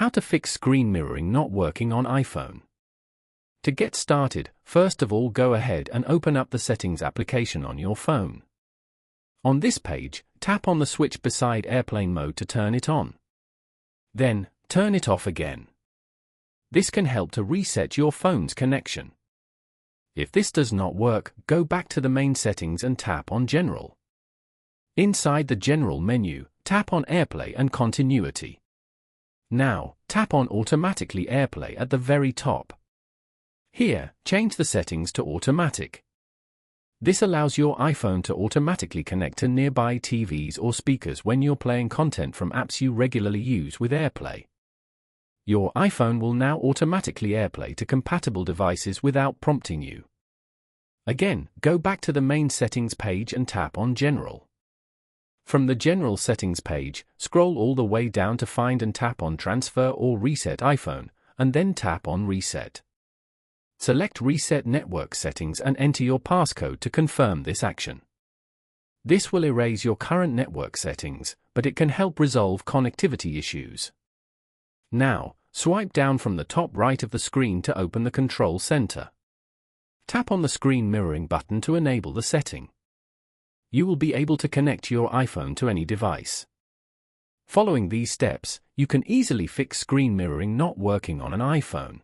How to fix screen mirroring not working on iPhone. To get started, first of all go ahead and open up the Settings application on your phone. On this page, tap on the switch beside airplane mode to turn it on. Then, turn it off again. This can help to reset your phone's connection. If this does not work, go back to the main settings and tap on General. Inside the General menu, tap on AirPlay and Continuity. Now, tap on Automatically AirPlay at the very top. Here, change the settings to Automatic. This allows your iPhone to automatically connect to nearby TVs or speakers when you're playing content from apps you regularly use with AirPlay. Your iPhone will now automatically AirPlay to compatible devices without prompting you. Again, go back to the main settings page and tap on General. From the General Settings page, scroll all the way down to find and tap on Transfer or Reset iPhone, and then tap on Reset. Select Reset Network Settings and enter your passcode to confirm this action. This will erase your current network settings, but it can help resolve connectivity issues. Now, swipe down from the top right of the screen to open the Control Center. Tap on the screen mirroring button to enable the setting. You will be able to connect your iPhone to any device. Following these steps, you can easily fix screen mirroring not working on an iPhone.